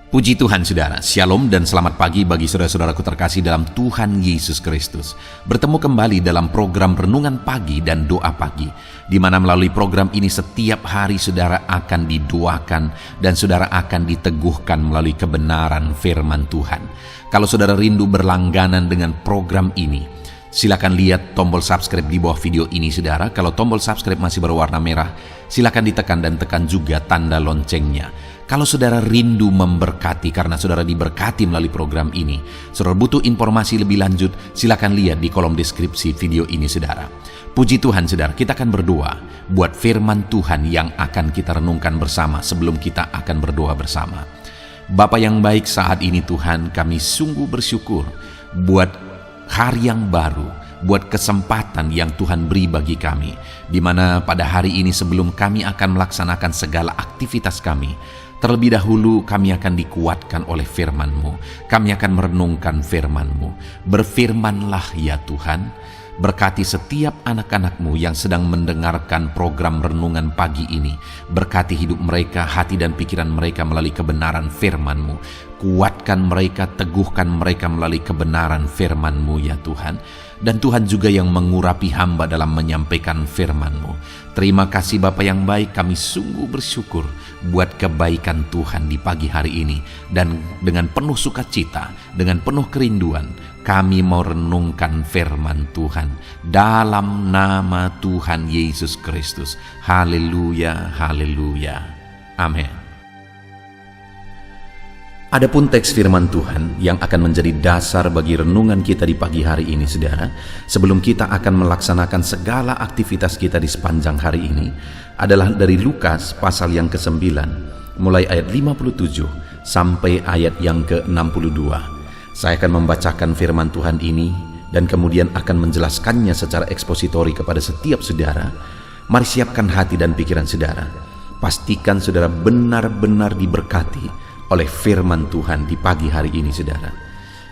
Puji Tuhan saudara, Shalom dan selamat pagi bagi saudara-saudaraku terkasih dalam Tuhan Yesus Kristus. Bertemu kembali dalam program Renungan Pagi dan Doa Pagi, di mana melalui program ini setiap hari saudara akan didoakan dan saudara akan diteguhkan melalui kebenaran firman Tuhan. Kalau saudara rindu berlangganan dengan program ini, silakan lihat tombol subscribe di bawah video ini saudara. Kalau tombol subscribe masih berwarna merah, silakan ditekan dan tekan juga tanda loncengnya. Kalau saudara rindu memberkati karena saudara diberkati melalui program ini, saudara butuh informasi lebih lanjut, silakan lihat di kolom deskripsi video ini saudara. Puji Tuhan saudara, kita akan berdoa buat firman Tuhan yang akan kita renungkan bersama sebelum kita akan berdoa bersama. Bapa yang baik, saat ini Tuhan kami sungguh bersyukur buat hari yang baru, buat kesempatan yang Tuhan beri bagi kami, di mana pada hari ini sebelum kami akan melaksanakan segala aktivitas kami, terlebih dahulu kami akan dikuatkan oleh firman-Mu. Kami akan merenungkan firman-Mu. Berfirmanlah ya Tuhan, berkati setiap anak-anak-Mu yang sedang mendengarkan program Renungan Pagi ini. Berkati hidup mereka, hati dan pikiran mereka melalui kebenaran firman-Mu. Kuatkan mereka, teguhkan mereka melalui kebenaran firman-Mu ya Tuhan. Dan Tuhan juga yang mengurapi hamba dalam menyampaikan firman-Mu. Terima kasih Bapa yang baik, kami sungguh bersyukur buat kebaikan Tuhan di pagi hari ini. Dan dengan penuh sukacita, dengan penuh kerinduan, kami mau renungkan firman Tuhan dalam nama Tuhan Yesus Kristus. Haleluya, haleluya. Amin. Adapun teks firman Tuhan yang akan menjadi dasar bagi renungan kita di pagi hari ini saudara, sebelum kita akan melaksanakan segala aktivitas kita di sepanjang hari ini, adalah dari Lukas pasal yang ke-9, mulai ayat 57 sampai ayat yang ke-62. Saya akan membacakan firman Tuhan ini dan kemudian akan menjelaskannya secara ekspositori kepada setiap saudara. Mari siapkan hati dan pikiran saudara. Pastikan saudara benar-benar diberkati oleh firman Tuhan di pagi hari ini saudara.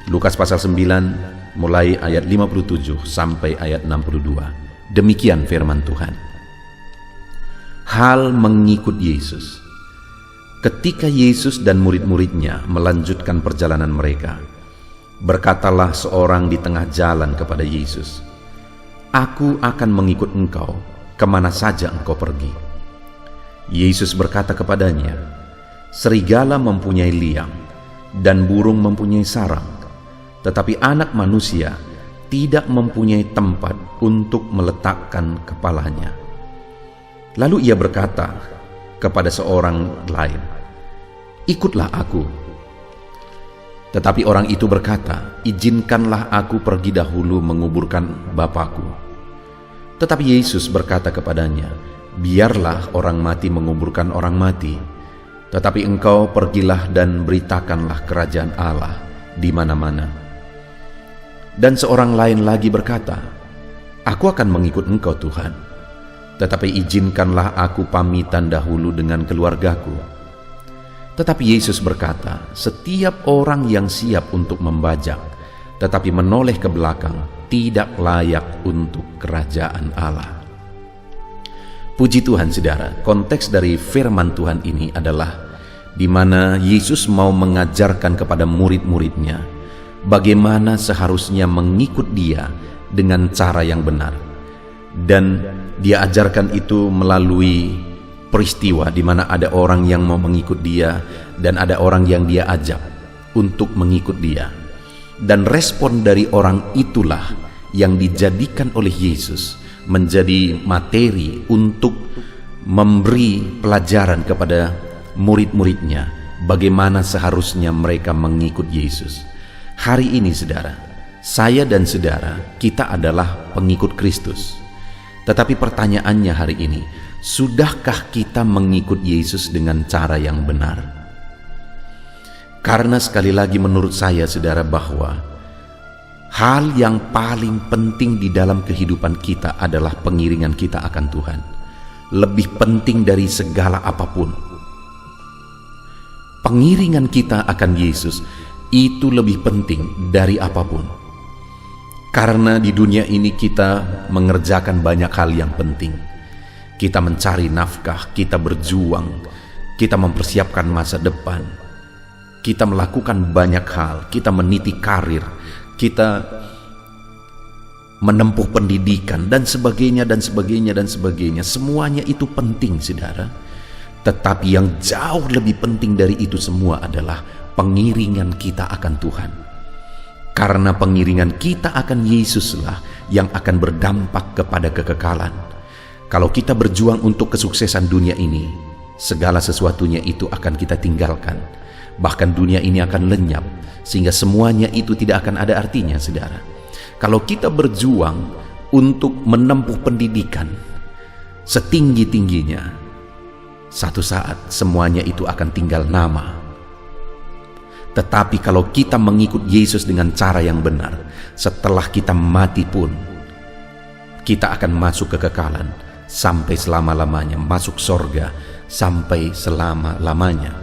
Lukas pasal 9 mulai ayat 57 sampai ayat 62. Demikian firman Tuhan. Hal mengikut Yesus. Ketika Yesus dan murid-muridnya melanjutkan perjalanan mereka, berkatalah seorang di tengah jalan kepada Yesus, "Aku akan mengikut engkau kemana saja engkau pergi." Yesus berkata kepadanya, "Serigala mempunyai liang dan burung mempunyai sarang, tetapi anak manusia tidak mempunyai tempat untuk meletakkan kepalanya." Lalu ia berkata kepada seorang lain, "Ikutlah aku." Tetapi orang itu berkata, "Izinkanlah aku pergi dahulu menguburkan Bapakku." Tetapi Yesus berkata kepadanya, "Biarlah orang mati menguburkan orang mati, tetapi engkau pergilah dan beritakanlah kerajaan Allah di mana-mana." Dan seorang lain lagi berkata, "Aku akan mengikut engkau Tuhan, tetapi izinkanlah aku pamitan dahulu dengan keluargaku." Tetapi Yesus berkata, "Setiap orang yang siap untuk membajak, tetapi menoleh ke belakang, tidak layak untuk kerajaan Allah." Puji Tuhan saudara, konteks dari firman Tuhan ini adalah di mana Yesus mau mengajarkan kepada murid-muridnya bagaimana seharusnya mengikut Dia dengan cara yang benar. Dan Dia ajarkan itu melalui peristiwa di mana ada orang yang mau mengikut Dia dan ada orang yang Dia ajak untuk mengikut Dia. Dan respon dari orang itulah yang dijadikan oleh Yesus menjadi materi untuk memberi pelajaran kepada murid-muridnya bagaimana seharusnya mereka mengikut Yesus. Hari ini saudara, saya dan saudara, kita adalah pengikut Kristus. Tetapi pertanyaannya hari ini, sudahkah kita mengikut Yesus dengan cara yang benar? Karena sekali lagi menurut saya saudara, bahwa hal yang paling penting di dalam kehidupan kita adalah pengiringan kita akan Tuhan. Lebih penting dari segala apapun. Pengiringan kita akan Yesus itu lebih penting dari apapun. Karena di dunia ini kita mengerjakan banyak hal yang penting. Kita mencari nafkah, kita berjuang, kita mempersiapkan masa depan, kita melakukan banyak hal, kita meniti karir, kita menempuh pendidikan dan sebagainya dan sebagainya dan sebagainya. Semuanya itu penting, saudara. Tetapi yang jauh lebih penting dari itu semua adalah pengiringan kita akan Tuhan. Karena pengiringan kita akan Yesuslah yang akan berdampak kepada kekekalan. Kalau kita berjuang untuk kesuksesan dunia ini, segala sesuatunya itu akan kita tinggalkan. Bahkan dunia ini akan lenyap, sehingga semuanya itu tidak akan ada artinya, saudara. Kalau kita berjuang untuk menempuh pendidikan setinggi-tingginya, satu saat semuanya itu akan tinggal nama. Tetapi kalau kita mengikut Yesus dengan cara yang benar, setelah kita mati pun, kita akan masuk kekekalan sampai selama-lamanya, masuk sorga sampai selama-lamanya.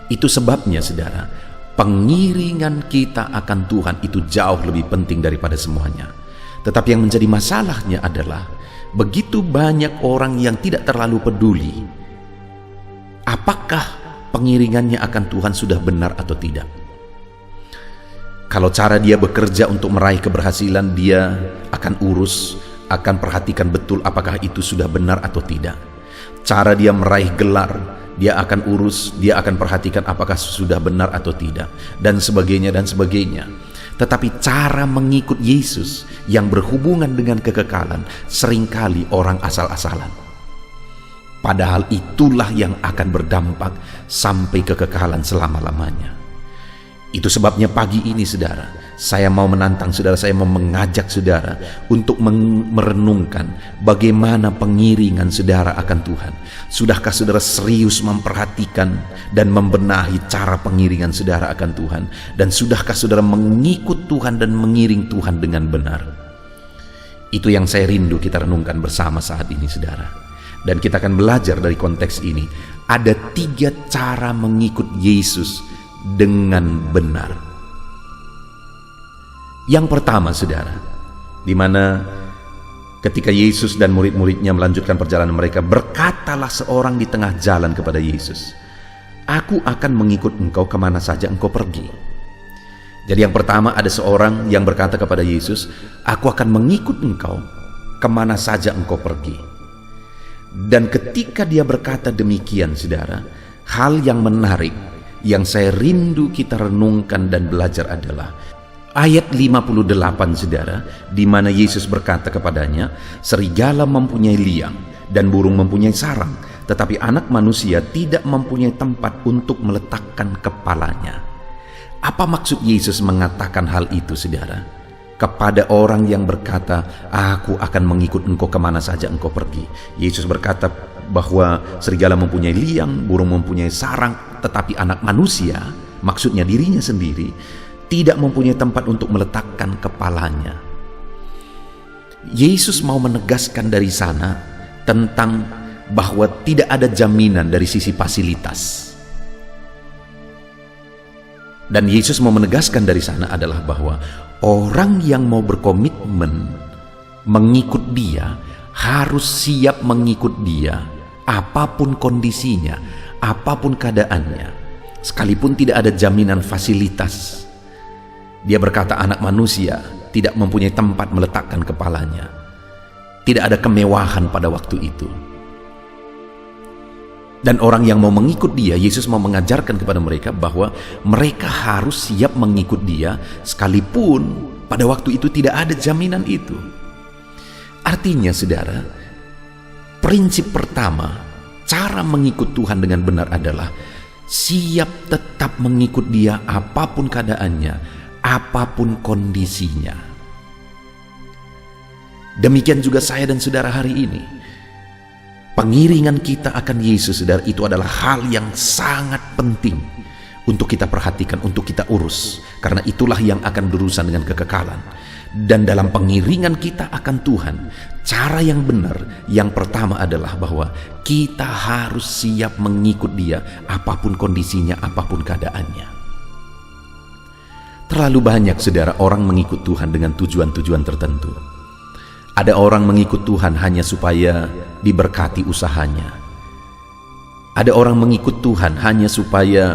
Itu sebabnya, saudara, pengiringan kita akan Tuhan itu jauh lebih penting daripada semuanya. Tetapi yang menjadi masalahnya adalah begitu banyak orang yang tidak terlalu peduli apakah pengiringannya akan Tuhan sudah benar atau tidak. Kalau cara dia bekerja untuk meraih keberhasilan, dia akan urus, akan perhatikan betul apakah itu sudah benar atau tidak. Cara dia meraih gelar, dia akan urus, dia akan perhatikan apakah sudah benar atau tidak, dan sebagainya dan sebagainya. Tetapi cara mengikut Yesus yang berhubungan dengan kekekalan, seringkali orang asal-asalan. Padahal itulah yang akan berdampak sampai kekekalan selama-lamanya. Itu sebabnya pagi ini, saudara, saya mau menantang saudara, saya mau mengajak saudara untuk merenungkan bagaimana pengiringan saudara akan Tuhan. Sudahkah saudara serius memperhatikan dan membenahi cara pengiringan saudara akan Tuhan? Dan sudahkah saudara mengikut Tuhan dan mengiring Tuhan dengan benar? Itu yang saya rindu kita renungkan bersama saat ini, saudara. Dan kita akan belajar dari konteks ini. Ada 3 cara mengikut Yesus dengan benar. Yang pertama, saudara, di mana ketika Yesus dan murid-muridnya melanjutkan perjalanan mereka, berkatalah seorang di tengah jalan kepada Yesus, "Aku akan mengikut engkau kemana saja engkau pergi." Jadi yang pertama, ada seorang yang berkata kepada Yesus, "Aku akan mengikut engkau kemana saja engkau pergi." Dan ketika dia berkata demikian, saudara, hal yang menarik yang saya rindu kita renungkan dan belajar adalah ayat 58, saudara, di mana Yesus berkata kepadanya, "Serigala mempunyai liang dan burung mempunyai sarang, tetapi anak manusia tidak mempunyai tempat untuk meletakkan kepalanya." Apa maksud Yesus mengatakan hal itu, saudara? Kepada orang yang berkata, "Aku akan mengikut engkau kemana saja engkau pergi." Yesus berkata bahwa serigala mempunyai liang, burung mempunyai sarang, tetapi anak manusia, maksudnya dirinya sendiri, tidak mempunyai tempat untuk meletakkan kepalanya. Yesus mau menegaskan dari sana tentang bahwa tidak ada jaminan dari sisi fasilitas. Dan Yesus mau menegaskan dari sana adalah bahwa orang yang mau berkomitmen mengikut dia harus siap mengikut dia apapun kondisinya, apapun keadaannya, sekalipun tidak ada jaminan fasilitas. Dia berkata anak manusia tidak mempunyai tempat meletakkan kepalanya. Tidak ada kemewahan pada waktu itu. Dan orang yang mau mengikut dia, Yesus mau mengajarkan kepada mereka bahwa mereka harus siap mengikut dia sekalipun pada waktu itu tidak ada jaminan itu. Artinya, saudara, prinsip pertama, cara mengikut Tuhan dengan benar adalah siap tetap mengikut dia apapun keadaannya, apapun kondisinya. Demikian juga saya dan saudara hari ini. Pengiringan kita akan Yesus, saudara, itu adalah hal yang sangat penting untuk kita perhatikan, untuk kita urus, karena itulah yang akan berurusan dengan kekekalan. Dan dalam pengiringan kita akan Tuhan, cara yang benar yang pertama adalah bahwa kita harus siap mengikut dia apapun kondisinya, apapun keadaannya. Terlalu banyak, saudara, orang mengikut Tuhan dengan tujuan-tujuan tertentu. Ada orang mengikut Tuhan hanya supaya diberkati usahanya. Ada orang mengikut Tuhan hanya supaya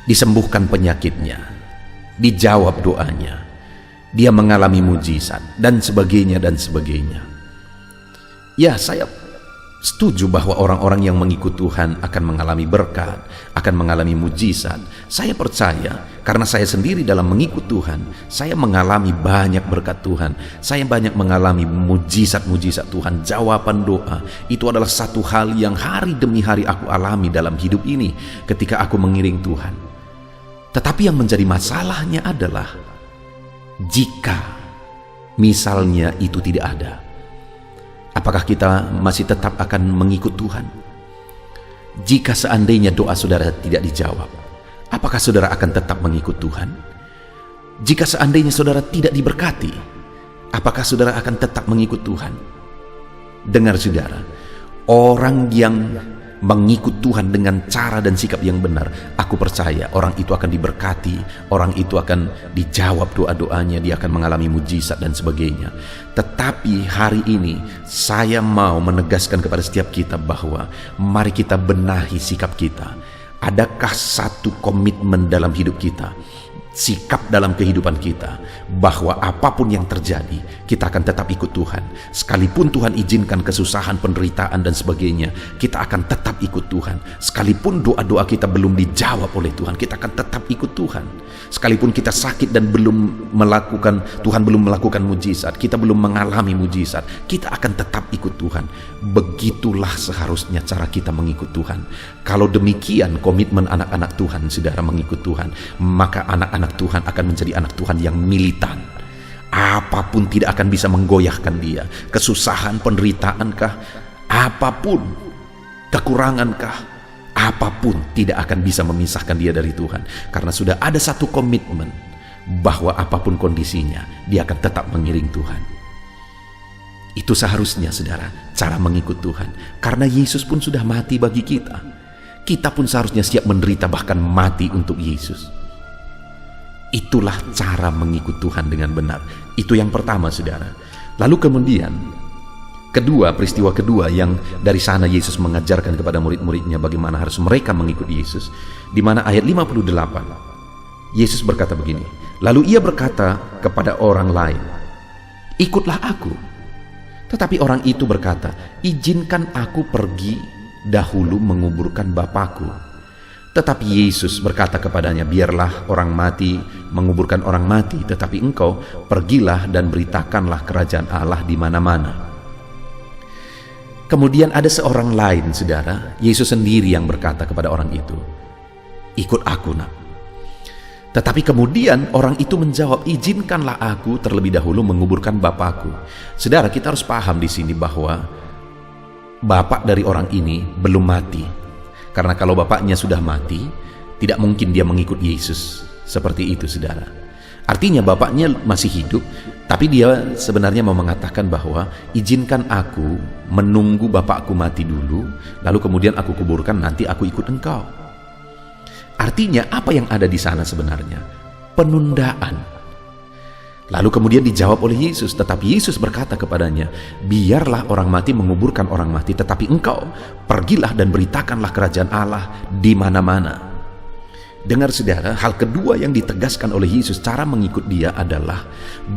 disembuhkan penyakitnya, dijawab doanya, dia mengalami mujizat, dan sebagainya dan sebagainya. Ya, saya setuju bahwa orang-orang yang mengikut Tuhan akan mengalami berkat, akan mengalami mujizat. Saya percaya karena saya sendiri dalam mengikut Tuhan, saya mengalami banyak berkat Tuhan. Saya banyak mengalami mujizat-mujizat Tuhan. Jawaban doa itu adalah satu hal yang hari demi hari aku alami dalam hidup ini ketika aku mengiring Tuhan. Tetapi yang menjadi masalahnya adalah jika misalnya itu tidak ada, apakah kita masih tetap akan mengikut Tuhan? Jika seandainya doa saudara tidak dijawab, apakah saudara akan tetap mengikut Tuhan? Jika seandainya saudara tidak diberkati, apakah saudara akan tetap mengikut Tuhan? Dengar saudara, orang yang mengikut Tuhan dengan cara dan sikap yang benar, aku percaya orang itu akan diberkati, orang itu akan dijawab doa-doanya, dia akan mengalami mujizat dan sebagainya. Tetapi hari ini saya mau menegaskan kepada setiap kita bahwa mari kita benahi sikap kita. Adakah satu komitmen dalam hidup kita, sikap dalam kehidupan kita, bahwa apapun yang terjadi kita akan tetap ikut Tuhan. Sekalipun Tuhan izinkan kesusahan, penderitaan dan sebagainya, kita akan tetap ikut Tuhan. Sekalipun doa-doa kita belum dijawab oleh Tuhan, kita akan tetap ikut Tuhan. Sekalipun kita sakit dan Tuhan belum melakukan mujizat, kita belum mengalami mujizat, kita akan tetap ikut Tuhan. Begitulah seharusnya cara kita mengikut Tuhan. Kalau demikian komitmen anak-anak Tuhan, saudara, mengikut Tuhan, maka anak-anak Tuhan akan menjadi anak Tuhan yang militan. Apapun tidak akan bisa menggoyahkan dia. Kesusahan, penderitaankah, apapun, kekurangankah, apapun tidak akan bisa memisahkan dia dari Tuhan. Karena sudah ada satu komitmen bahwa apapun kondisinya, dia akan tetap mengiring Tuhan. Itu seharusnya, saudara, cara mengikut Tuhan. Karena Yesus pun sudah mati bagi kita. Kita pun seharusnya siap menderita, bahkan mati untuk Yesus. Itulah cara mengikut Tuhan dengan benar. Itu yang pertama, saudara. Lalu kemudian peristiwa kedua yang dari sana Yesus mengajarkan kepada murid-muridnya bagaimana harus mereka mengikut Yesus, di mana ayat 58 Yesus berkata begini, lalu ia berkata kepada orang lain, ikutlah aku. Tetapi orang itu berkata, izinkan aku pergi dahulu menguburkan Bapakku. Tetapi Yesus berkata kepadanya, biarlah orang mati menguburkan orang mati, tetapi engkau pergilah dan beritakanlah kerajaan Allah di mana-mana. Kemudian ada seorang lain, saudara, Yesus sendiri yang berkata kepada orang itu, ikut aku, nak. Tetapi kemudian orang itu menjawab, izinkanlah aku terlebih dahulu menguburkan Bapakku. Saudara, kita harus paham di sini bahwa bapak dari orang ini belum mati. Karena kalau bapaknya sudah mati, tidak mungkin dia mengikut Yesus. Seperti itu, saudara. Artinya bapaknya masih hidup, tapi dia sebenarnya mau mengatakan bahwa izinkan aku menunggu bapakku mati dulu, lalu kemudian aku kuburkan, nanti aku ikut engkau. Artinya apa yang ada di sana sebenarnya? Penundaan. Lalu kemudian dijawab oleh Yesus, tetapi Yesus berkata kepadanya, biarlah orang mati menguburkan orang mati, tetapi engkau pergilah dan beritakanlah kerajaan Allah di mana-mana. Dengar, saudara, hal kedua yang ditegaskan oleh Yesus cara mengikut dia adalah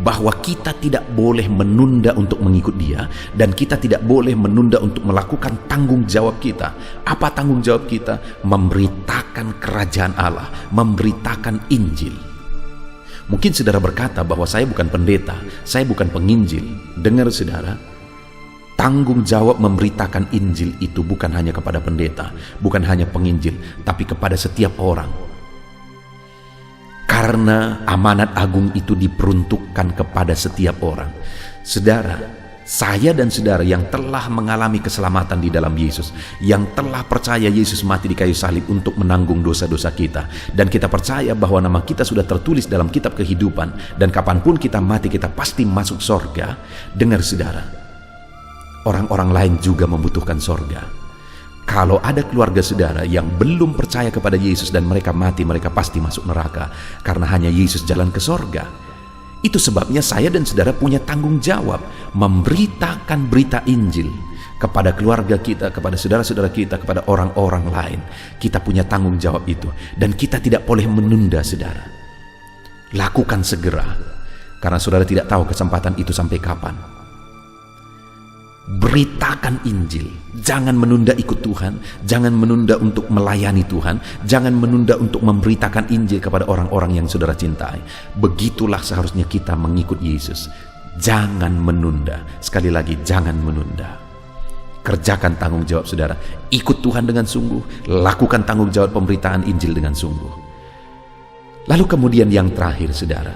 bahwa kita tidak boleh menunda untuk mengikut dia, dan kita tidak boleh menunda untuk melakukan tanggung jawab kita. Apa tanggung jawab kita? Memberitakan kerajaan Allah, memberitakan Injil. Mungkin saudara berkata bahwa saya bukan pendeta, saya bukan penginjil. Dengar, saudara, tanggung jawab memberitakan Injil itu bukan hanya kepada pendeta, bukan hanya penginjil, tapi kepada setiap orang. Karena amanat agung itu diperuntukkan kepada setiap orang. Saudara, saya dan saudara yang telah mengalami keselamatan di dalam Yesus, yang telah percaya Yesus mati di kayu salib untuk menanggung dosa-dosa kita, dan kita percaya bahwa nama kita sudah tertulis dalam kitab kehidupan, dan kapanpun kita mati kita pasti masuk sorga. Dengar, saudara, orang-orang lain juga membutuhkan sorga. Kalau ada keluarga saudara yang belum percaya kepada Yesus dan mereka mati, mereka pasti masuk neraka, karena hanya Yesus jalan ke sorga. Itu sebabnya saya dan saudara punya tanggung jawab memberitakan berita Injil kepada keluarga kita, kepada saudara-saudara kita, kepada orang-orang lain. Kita punya tanggung jawab itu, dan kita tidak boleh menunda, saudara. Lakukan segera, karena saudara tidak tahu kesempatan itu sampai kapan. Beritakan Injil, jangan menunda ikut Tuhan, jangan menunda untuk melayani Tuhan, jangan menunda untuk memberitakan Injil kepada orang-orang yang saudara cintai. Begitulah seharusnya kita mengikut Yesus. Jangan menunda, sekali lagi jangan menunda. Kerjakan tanggung jawab saudara, ikut Tuhan dengan sungguh, lakukan tanggung jawab pemberitaan Injil dengan sungguh. Lalu kemudian yang terakhir, saudara,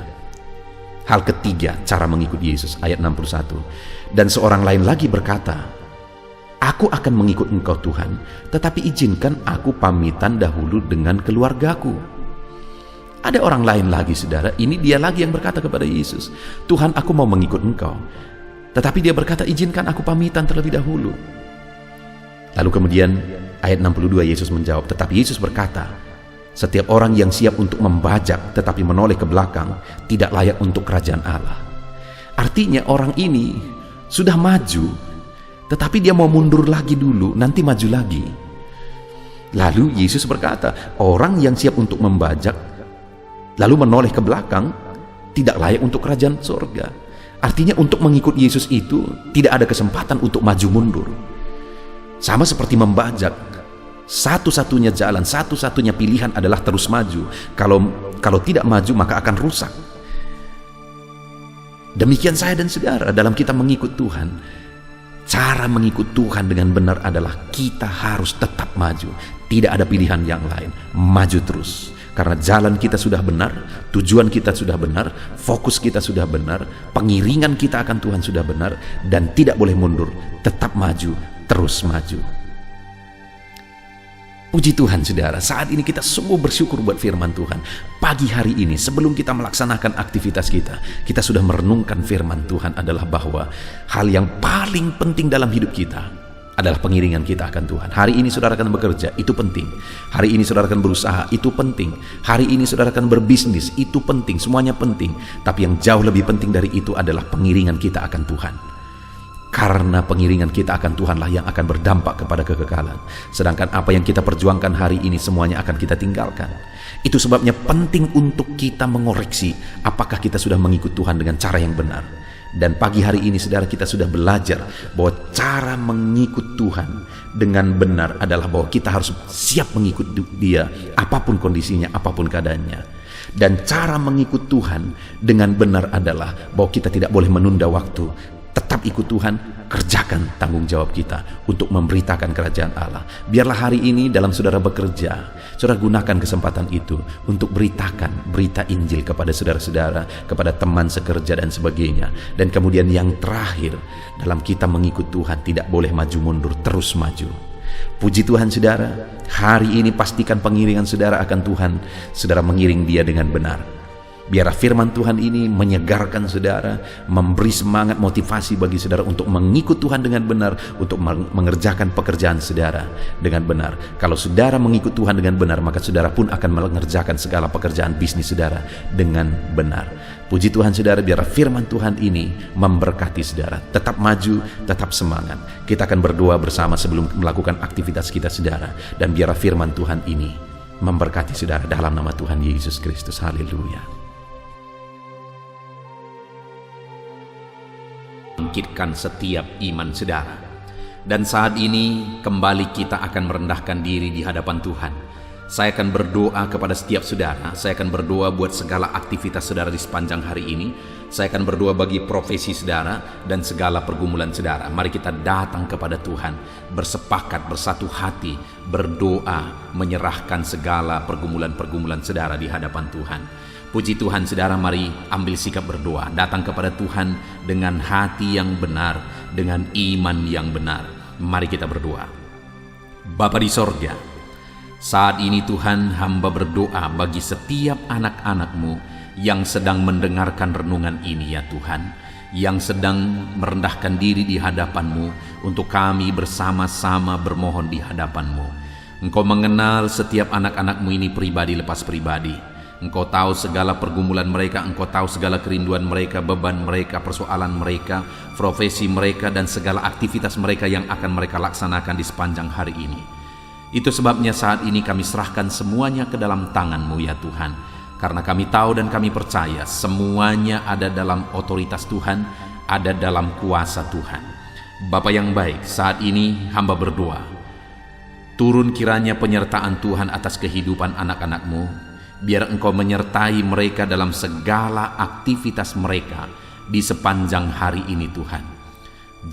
hal ketiga cara mengikut Yesus, ayat 61. Dan seorang lain lagi berkata, "Aku akan mengikut Engkau Tuhan, tetapi izinkan aku pamitan dahulu dengan keluargaku." Ada orang lain lagi, saudara, ini dia lagi yang berkata kepada Yesus, "Tuhan, aku mau mengikut Engkau." Tetapi dia berkata, "Izinkan aku pamitan terlebih dahulu." Lalu kemudian ayat 62 Yesus menjawab, tetapi Yesus berkata, "Setiap orang yang siap untuk membajak tetapi menoleh ke belakang tidak layak untuk kerajaan Allah." Artinya orang ini sudah maju, tetapi dia mau mundur lagi dulu, nanti maju lagi. Lalu Yesus berkata, orang yang siap untuk membajak lalu menoleh ke belakang tidak layak untuk kerajaan surga. Artinya untuk mengikut Yesus itu tidak ada kesempatan untuk maju mundur. Sama seperti membajak, satu-satunya jalan, satu-satunya pilihan adalah terus maju. Kalau tidak maju maka akan rusak. Demikian saya dan saudara dalam kita mengikut Tuhan. Cara mengikut Tuhan dengan benar adalah kita harus tetap maju. Tidak ada pilihan yang lain. Maju terus. Karena jalan kita sudah benar, tujuan kita sudah benar, fokus kita sudah benar, pengiringan kita akan Tuhan sudah benar, dan tidak boleh mundur. Tetap maju, terus maju. Puji Tuhan, saudara, saat ini kita sungguh bersyukur buat firman Tuhan. Pagi hari ini sebelum kita melaksanakan aktivitas kita sudah merenungkan firman Tuhan adalah bahwa hal yang paling penting dalam hidup kita adalah pengiringan kita akan Tuhan. Hari ini saudara akan bekerja, itu penting. Hari ini saudara akan berusaha, itu penting. Hari ini saudara akan berbisnis, itu penting. Semuanya penting. Tapi yang jauh lebih penting dari itu adalah pengiringan kita akan Tuhan. Karena pengiringan kita akan Tuhanlah yang akan berdampak kepada kekekalan. Sedangkan apa yang kita perjuangkan hari ini semuanya akan kita tinggalkan. Itu sebabnya penting untuk kita mengoreksi apakah kita sudah mengikut Tuhan dengan cara yang benar. Dan pagi hari ini saudara kita sudah belajar bahwa cara mengikut Tuhan dengan benar adalah bahwa kita harus siap mengikut Dia apapun kondisinya, apapun keadaannya. Dan cara mengikut Tuhan dengan benar adalah bahwa kita tidak boleh menunda waktu. Tetap ikut Tuhan, kerjakan tanggung jawab kita untuk memberitakan kerajaan Allah. Biarlah hari ini dalam saudara bekerja, saudara gunakan kesempatan itu untuk beritakan berita Injil kepada saudara-saudara, kepada teman sekerja dan sebagainya. Dan kemudian yang terakhir, dalam kita mengikut Tuhan tidak boleh maju mundur, terus maju. Puji Tuhan, saudara, hari ini pastikan pengiringan saudara akan Tuhan, saudara mengiring Dia dengan benar. Biar firman Tuhan ini menyegarkan saudara, memberi semangat motivasi bagi saudara untuk mengikut Tuhan dengan benar, untuk mengerjakan pekerjaan saudara dengan benar. Kalau saudara mengikut Tuhan dengan benar, maka saudara pun akan mengerjakan segala pekerjaan bisnis saudara dengan benar. Puji Tuhan, saudara, biar firman Tuhan ini memberkati saudara. Tetap maju, tetap semangat. Kita akan berdoa bersama sebelum melakukan aktivitas kita, saudara. Dan biar firman Tuhan ini memberkati saudara dalam nama Tuhan Yesus Kristus. Haleluya. Bangkitkan setiap iman saudara. Dan saat ini kembali kita akan merendahkan diri di hadapan Tuhan. Saya akan berdoa kepada setiap saudara. Saya akan berdoa buat segala aktivitas saudara di sepanjang hari ini. Saya akan berdoa bagi profesi saudara dan segala pergumulan saudara. Mari kita datang kepada Tuhan, bersepakat, bersatu hati, berdoa, menyerahkan segala pergumulan-pergumulan saudara di hadapan Tuhan. Puji Tuhan, saudara, mari ambil sikap berdoa. Datang kepada Tuhan dengan hati yang benar, dengan iman yang benar. Mari kita berdoa. Bapa di sorga, saat ini Tuhan, hamba berdoa bagi setiap anak-anak-Mu yang sedang mendengarkan renungan ini, ya Tuhan, yang sedang merendahkan diri di hadapan-Mu untuk kami bersama-sama bermohon di hadapan-Mu. Engkau mengenal setiap anak-anak-Mu ini pribadi lepas pribadi. Engkau tahu segala pergumulan mereka, Engkau tahu segala kerinduan mereka, beban mereka, persoalan mereka, profesi mereka, dan segala aktivitas mereka yang akan mereka laksanakan di sepanjang hari ini. Itu sebabnya saat ini kami serahkan semuanya ke dalam tangan-Mu ya Tuhan. Karena kami tahu dan kami percaya semuanya ada dalam otoritas Tuhan, ada dalam kuasa Tuhan. Bapa yang baik, saat ini hamba berdoa, turun kiranya penyertaan Tuhan atas kehidupan anak-anak-Mu. Biar Engkau menyertai mereka dalam segala aktivitas mereka di sepanjang hari ini Tuhan.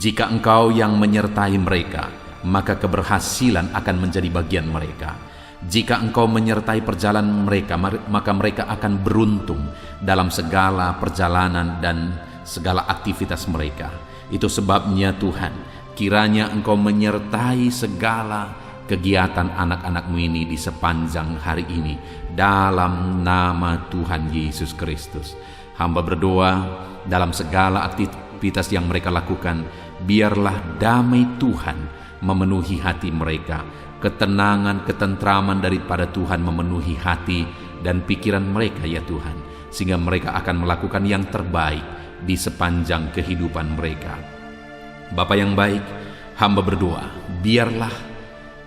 Jika Engkau yang menyertai mereka, maka keberhasilan akan menjadi bagian mereka. Jika Engkau menyertai perjalanan mereka, maka mereka akan beruntung dalam segala perjalanan dan segala aktivitas mereka. Itu sebabnya Tuhan, kiranya Engkau menyertai segala kegiatan anak-anak-Mu ini di sepanjang hari ini, dalam nama Tuhan Yesus Kristus. Hamba berdoa dalam segala aktivitas yang mereka lakukan, biarlah damai Tuhan memenuhi hati mereka, ketenangan, ketentraman daripada Tuhan memenuhi hati dan pikiran mereka ya Tuhan, sehingga mereka akan melakukan yang terbaik di sepanjang kehidupan mereka. Bapa yang baik, hamba berdoa, biarlah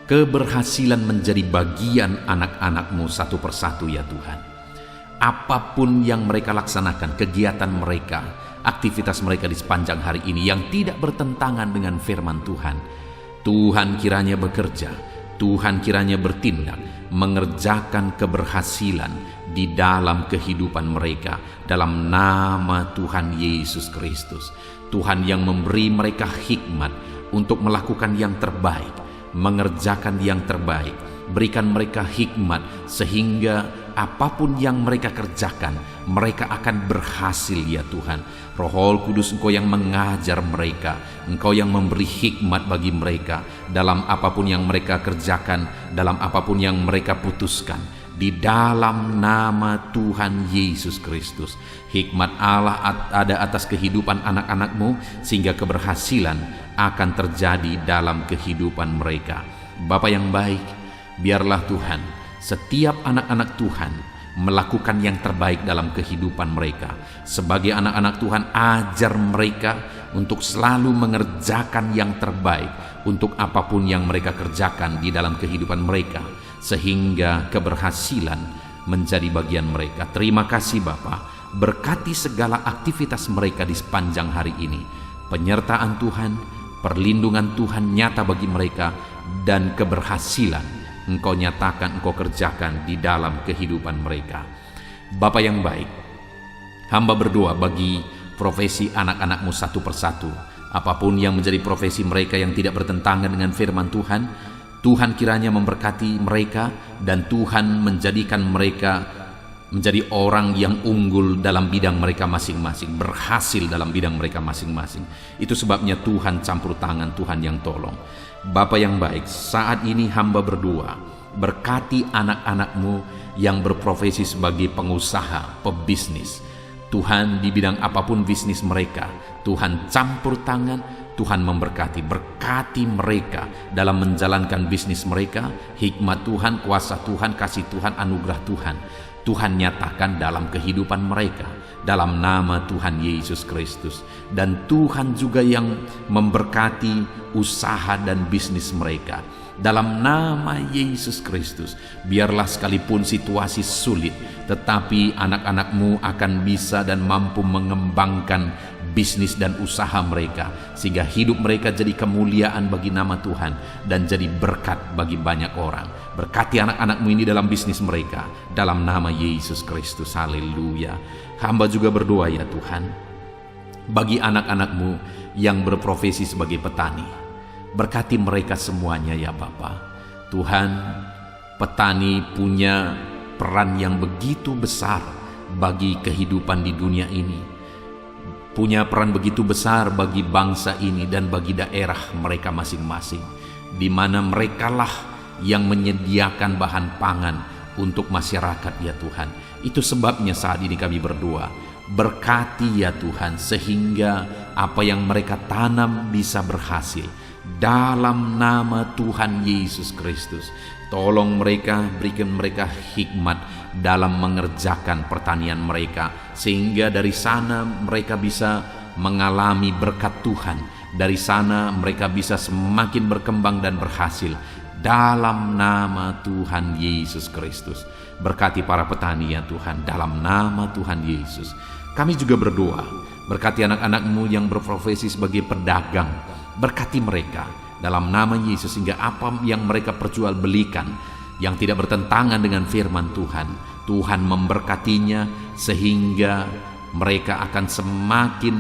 keberhasilan menjadi bagian anak-anak-Mu satu persatu ya Tuhan. Apapun yang mereka laksanakan, kegiatan mereka, aktivitas mereka di sepanjang hari ini yang tidak bertentangan dengan firman Tuhan, Tuhan kiranya bekerja, Tuhan kiranya bertindak, mengerjakan keberhasilan di dalam kehidupan mereka, dalam nama Tuhan Yesus Kristus. Tuhan yang memberi mereka hikmat untuk melakukan yang terbaik, mengerjakan yang terbaik. Berikan mereka hikmat sehingga apapun yang mereka kerjakan, mereka akan berhasil ya Tuhan. Roh Kudus, Engkau yang mengajar mereka, Engkau yang memberi hikmat bagi mereka dalam apapun yang mereka kerjakan, dalam apapun yang mereka putuskan. Di dalam nama Tuhan Yesus Kristus, hikmat Allah ada atas kehidupan anak-anak-Mu, sehingga keberhasilan akan terjadi dalam kehidupan mereka. Bapa yang baik, biarlah Tuhan, setiap anak-anak Tuhan melakukan yang terbaik dalam kehidupan mereka. Sebagai anak-anak Tuhan, ajar mereka untuk selalu mengerjakan yang terbaik untuk apapun yang mereka kerjakan di dalam kehidupan mereka, sehingga keberhasilan menjadi bagian mereka. Terima kasih Bapa, berkati segala aktivitas mereka di sepanjang hari ini. Penyertaan Tuhan, perlindungan Tuhan nyata bagi mereka, dan keberhasilan Engkau nyatakan, Engkau kerjakan di dalam kehidupan mereka. Bapa yang baik, hamba berdoa bagi profesi anak-anak-Mu satu persatu. Apapun yang menjadi profesi mereka yang tidak bertentangan dengan firman Tuhan, Tuhan kiranya memberkati mereka, dan Tuhan menjadikan mereka menjadi orang yang unggul dalam bidang mereka masing-masing, berhasil dalam bidang mereka masing-masing. Itu sebabnya Tuhan campur tangan, Tuhan yang tolong. Bapa yang baik, saat ini hamba berdoa, berkati anak-anak-Mu yang berprofesi sebagai pengusaha, pebisnis. Tuhan, di bidang apapun bisnis mereka, Tuhan campur tangan, Tuhan memberkati. Berkati mereka dalam menjalankan bisnis mereka. Hikmat Tuhan, kuasa Tuhan, kasih Tuhan, anugerah Tuhan, Tuhan nyatakan dalam kehidupan mereka, dalam nama Tuhan Yesus Kristus. Dan Tuhan juga yang memberkati usaha dan bisnis mereka, dalam nama Yesus Kristus. Biarlah sekalipun situasi sulit, tetapi anak-anak-Mu akan bisa dan mampu mengembangkan bisnis dan usaha mereka, sehingga hidup mereka jadi kemuliaan bagi nama Tuhan dan jadi berkat bagi banyak orang. Berkati anak-anak-Mu ini dalam bisnis mereka, dalam nama Yesus Kristus. Haleluya. Hamba juga berdoa ya Tuhan, bagi anak-anak-Mu yang berprofesi sebagai petani, berkati mereka semuanya ya Bapa. Tuhan, petani punya peran yang begitu besar bagi kehidupan di dunia ini, punya peran begitu besar bagi bangsa ini dan bagi daerah mereka masing-masing, di mana merekalah yang menyediakan bahan pangan untuk masyarakat ya Tuhan. Itu sebabnya saat ini kami berdoa, berkati ya Tuhan, sehingga apa yang mereka tanam bisa berhasil dalam nama Tuhan Yesus Kristus. Tolong mereka, berikan mereka hikmat dalam mengerjakan pertanian mereka, sehingga dari sana mereka bisa mengalami berkat Tuhan. Dari sana mereka bisa semakin berkembang dan berhasil. Dalam nama Tuhan Yesus Kristus, berkati para petani ya Tuhan, dalam nama Tuhan Yesus. Kami juga berdoa, berkati anak-anak-Mu yang berprofesi sebagai pedagang, berkati mereka dalam nama Yesus, sehingga apa yang mereka perjualbelikan yang tidak bertentangan dengan firman Tuhan, Tuhan memberkatinya sehingga mereka akan semakin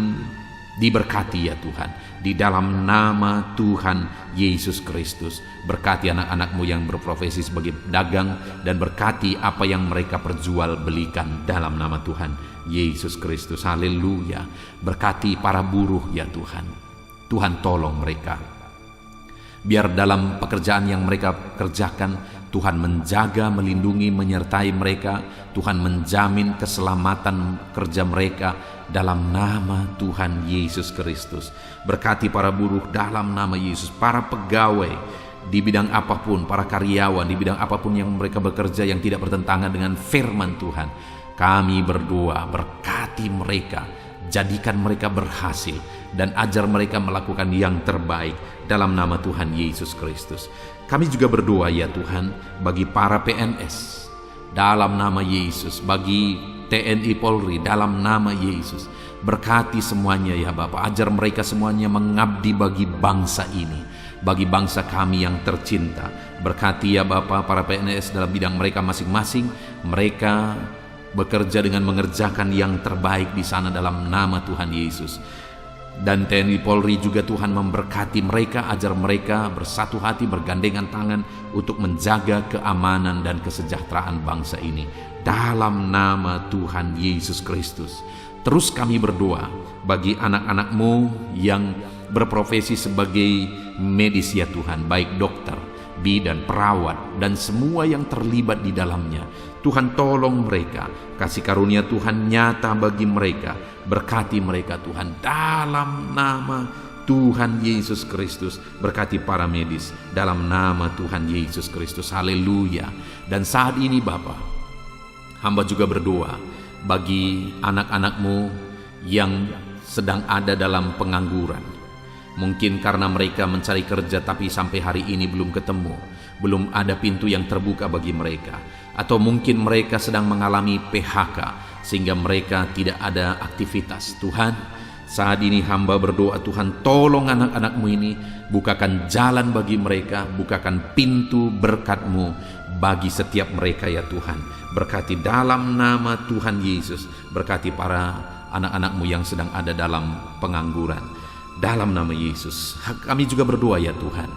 diberkati ya Tuhan. Di dalam nama Tuhan Yesus Kristus, berkati anak-anak-Mu yang berprofesi sebagai pedagang, dan berkati apa yang mereka perjualbelikan dalam nama Tuhan Yesus Kristus. Haleluya. Berkati para buruh ya Tuhan. Tuhan tolong mereka, biar dalam pekerjaan yang mereka kerjakan, Tuhan menjaga, melindungi, menyertai mereka. Tuhan menjamin keselamatan kerja mereka dalam nama Tuhan Yesus Kristus. Berkati para buruh dalam nama Yesus, para pegawai di bidang apapun, para karyawan di bidang apapun yang mereka bekerja yang tidak bertentangan dengan firman Tuhan. Kami berdoa, berkati mereka, jadikan mereka berhasil, dan ajar mereka melakukan yang terbaik dalam nama Tuhan Yesus Kristus. Kami juga berdoa ya Tuhan bagi para PNS dalam nama Yesus, bagi TNI Polri dalam nama Yesus. Berkati semuanya ya Bapa, ajar mereka semuanya mengabdi bagi bangsa ini, bagi bangsa kami yang tercinta. Berkati ya Bapa para PNS dalam bidang mereka masing-masing. Mereka bekerja dengan mengerjakan yang terbaik di sana dalam nama Tuhan Yesus. Dan TNI Polri juga Tuhan memberkati mereka, ajar mereka bersatu hati, bergandengan tangan untuk menjaga keamanan dan kesejahteraan bangsa ini dalam nama Tuhan Yesus Kristus. Terus kami berdoa bagi anak-anak-Mu yang berprofesi sebagai medis ya Tuhan, baik dokter, bidan, perawat, dan semua yang terlibat di dalamnya. Tuhan tolong mereka, kasih karunia Tuhan nyata bagi mereka, berkati mereka Tuhan dalam nama Tuhan Yesus Kristus. Berkati para medis dalam nama Tuhan Yesus Kristus. Haleluya. Dan saat ini Bapa, hamba juga berdoa bagi anak-anak-Mu yang sedang ada dalam pengangguran. Mungkin karena mereka mencari kerja tapi sampai hari ini belum ketemu, belum ada pintu yang terbuka bagi mereka. Atau mungkin mereka sedang mengalami PHK sehingga mereka tidak ada aktivitas. Tuhan, saat ini hamba berdoa, Tuhan tolong anak-anak-Mu ini, bukakan jalan bagi mereka, bukakan pintu berkat-Mu bagi setiap mereka ya Tuhan. Berkati dalam nama Tuhan Yesus, berkati para anak-anak-Mu yang sedang ada dalam pengangguran dalam nama Yesus. Kami juga berdoa ya Tuhan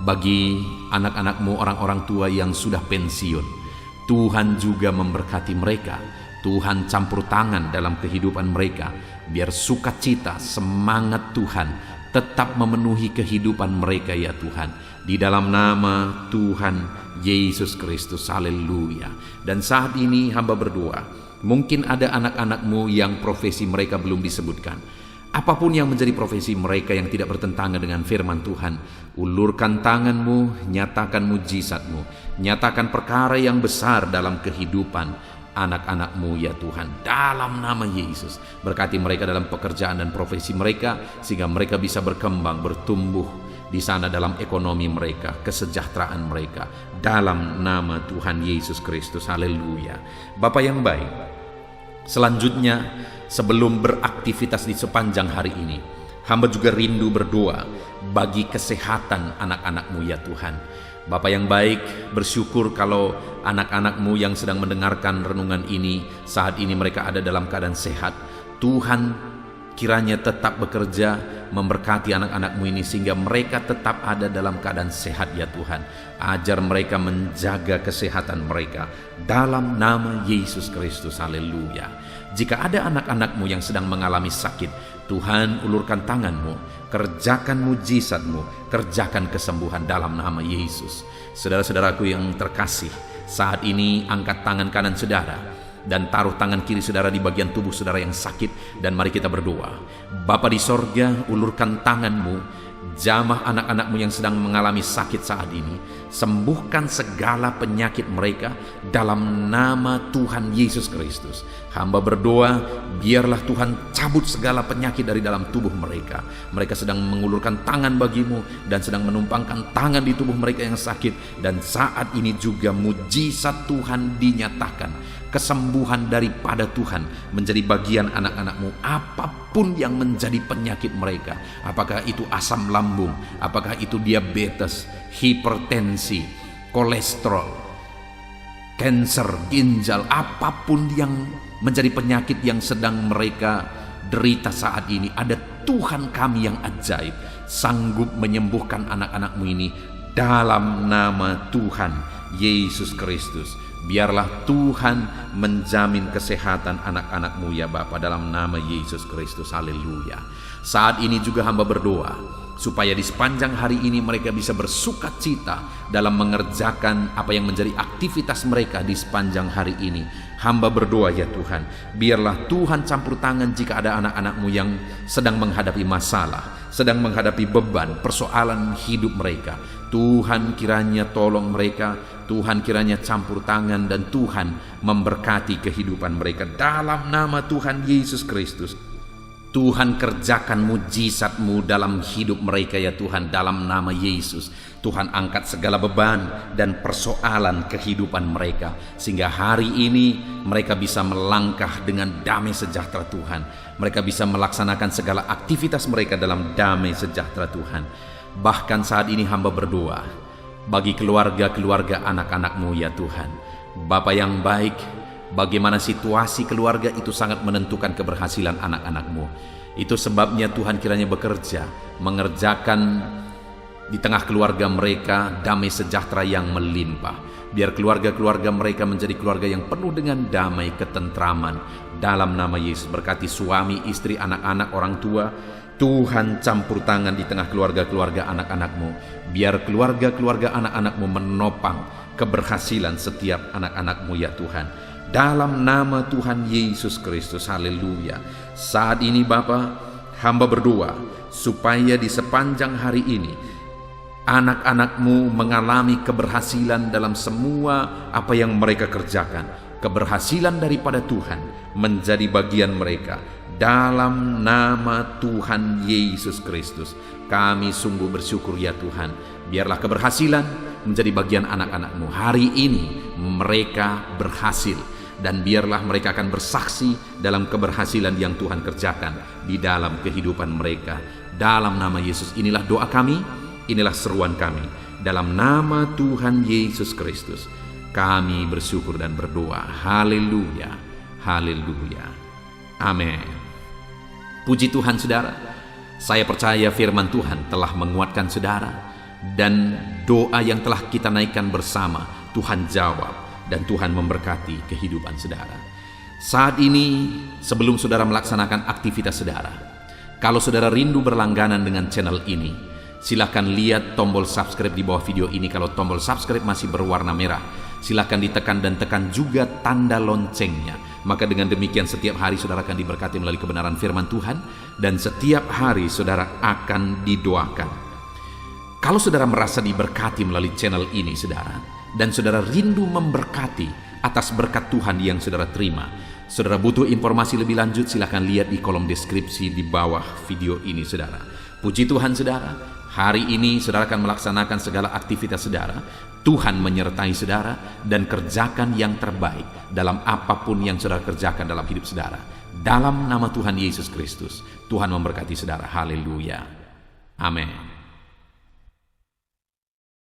bagi anak-anak-Mu, orang-orang tua yang sudah pensiun. Tuhan juga memberkati mereka. Tuhan campur tangan dalam kehidupan mereka, biar sukacita, semangat Tuhan tetap memenuhi kehidupan mereka ya Tuhan. Di dalam nama Tuhan Yesus Kristus. Haleluya. Dan saat ini hamba berdoa, mungkin ada anak-anak-Mu yang profesi mereka belum disebutkan. Apapun yang menjadi profesi mereka yang tidak bertentangan dengan firman Tuhan, ulurkan tangan-Mu, nyatakan mujizat-Mu, nyatakan perkara yang besar dalam kehidupan anak-anak-Mu ya Tuhan, dalam nama Yesus. Berkati mereka dalam pekerjaan dan profesi mereka, sehingga mereka bisa berkembang, bertumbuh di sana dalam ekonomi mereka, kesejahteraan mereka, dalam nama Tuhan Yesus Kristus. Haleluya. Bapa yang baik, selanjutnya sebelum beraktivitas di sepanjang hari ini, hamba juga rindu berdoa bagi kesehatan anak-anak-Mu ya Tuhan. Bapa yang baik, bersyukur kalau anak-anak-Mu yang sedang mendengarkan renungan ini, saat ini mereka ada dalam keadaan sehat. Tuhan kiranya tetap bekerja memberkati anak-anak-Mu ini sehingga mereka tetap ada dalam keadaan sehat ya Tuhan. Ajar mereka menjaga kesehatan mereka dalam nama Yesus Kristus. Haleluya. Jika ada anak-anak-Mu yang sedang mengalami sakit, Tuhan ulurkan tangan-Mu, kerjakan mujizat-Mu, kerjakan kesembuhan dalam nama Yesus. Saudara-saudaraku yang terkasih, saat ini angkat tangan kanan saudara dan taruh tangan kiri saudara di bagian tubuh saudara yang sakit, dan mari kita berdoa. Bapa di sorga, ulurkan tangan-Mu, Jamah anak-anakmu yang sedang mengalami sakit saat ini, sembuhkan segala penyakit mereka dalam nama Tuhan Yesus Kristus. Hamba berdoa, biarlah Tuhan cabut segala penyakit dari dalam tubuh mereka. Mereka sedang mengulurkan tangan bagimu dan sedang menumpangkan tangan di tubuh mereka yang sakit. Dan saat ini juga mujizat Tuhan dinyatakan. Kesembuhan daripada Tuhan menjadi bagian anak-anakmu, apapun yang menjadi penyakit mereka, apakah itu asam lambung, apakah itu diabetes, hipertensi, kolesterol, kanker ginjal, apapun yang menjadi penyakit yang sedang mereka derita saat ini, ada Tuhan kami yang ajaib sanggup menyembuhkan anak-anakmu ini dalam nama Tuhan Yesus Kristus. Biarlah Tuhan menjamin kesehatan anak-anakmu ya Bapa, dalam nama Yesus Kristus. Haleluya. Saat ini juga hamba berdoa supaya di sepanjang hari ini mereka bisa bersukacita dalam mengerjakan apa yang menjadi aktivitas mereka di sepanjang hari ini. Hamba berdoa ya Tuhan, biarlah Tuhan campur tangan jika ada anak-anakmu yang sedang menghadapi masalah, sedang menghadapi beban, persoalan hidup mereka. Tuhan kiranya tolong mereka, Tuhan kiranya campur tangan, dan Tuhan memberkati kehidupan mereka dalam nama Tuhan Yesus Kristus. Tuhan kerjakan mujizat-Mu dalam hidup mereka ya Tuhan, dalam nama Yesus. Tuhan angkat segala beban dan persoalan kehidupan mereka, sehingga hari ini mereka bisa melangkah dengan damai sejahtera Tuhan. Mereka bisa melaksanakan segala aktivitas mereka dalam damai sejahtera Tuhan. Bahkan saat ini hamba berdoa bagi keluarga-keluarga anak-anak-Mu ya Tuhan. Bapa yang baik, bagaimana situasi keluarga itu sangat menentukan keberhasilan anak-anak-Mu. Itu sebabnya Tuhan kiranya bekerja, mengerjakan di tengah keluarga mereka damai sejahtera yang melimpah. Biar keluarga-keluarga mereka menjadi keluarga yang penuh dengan damai ketentraman. Dalam nama Yesus, berkati suami, istri, anak-anak, orang tua. Tuhan campur tangan di tengah keluarga-keluarga anak-anak-Mu. Biar keluarga-keluarga anak-anak-Mu menopang keberhasilan setiap anak-anak-Mu ya Tuhan. Dalam nama Tuhan Yesus Kristus, haleluya. Saat ini Bapa, hamba berdoa supaya di sepanjang hari ini anak-anak-Mu mengalami keberhasilan dalam semua apa yang mereka kerjakan. Keberhasilan daripada Tuhan menjadi bagian mereka. Dalam nama Tuhan Yesus Kristus, kami sungguh bersyukur ya Tuhan. Biarlah keberhasilan menjadi bagian anak-anak-Mu. Hari ini mereka berhasil, dan biarlah mereka akan bersaksi dalam keberhasilan yang Tuhan kerjakan di dalam kehidupan mereka. Dalam nama Yesus, inilah doa kami, inilah seruan kami. Dalam nama Tuhan Yesus Kristus, kami bersyukur dan berdoa. Haleluya, haleluya, amin. Puji Tuhan saudara, saya percaya firman Tuhan telah menguatkan saudara, dan doa yang telah kita naikkan bersama Tuhan jawab, dan Tuhan memberkati kehidupan saudara. Saat ini sebelum saudara melaksanakan aktivitas saudara, kalau saudara rindu berlangganan dengan channel ini, silakan lihat tombol subscribe di bawah video ini. Kalau tombol subscribe masih berwarna merah, silakan ditekan, dan tekan juga tanda loncengnya. Maka dengan demikian setiap hari saudara akan diberkati melalui kebenaran firman Tuhan, dan setiap hari saudara akan didoakan. Kalau saudara merasa diberkati melalui channel ini saudara, dan saudara rindu memberkati atas berkat Tuhan yang saudara terima, saudara butuh informasi lebih lanjut, silakan lihat di kolom deskripsi di bawah video ini saudara. Puji Tuhan saudara, hari ini saudara akan melaksanakan segala aktivitas saudara. Tuhan menyertai saudara, dan kerjakan yang terbaik dalam apapun yang saudara kerjakan dalam hidup saudara. Dalam nama Tuhan Yesus Kristus, Tuhan memberkati saudara. Haleluya, amin.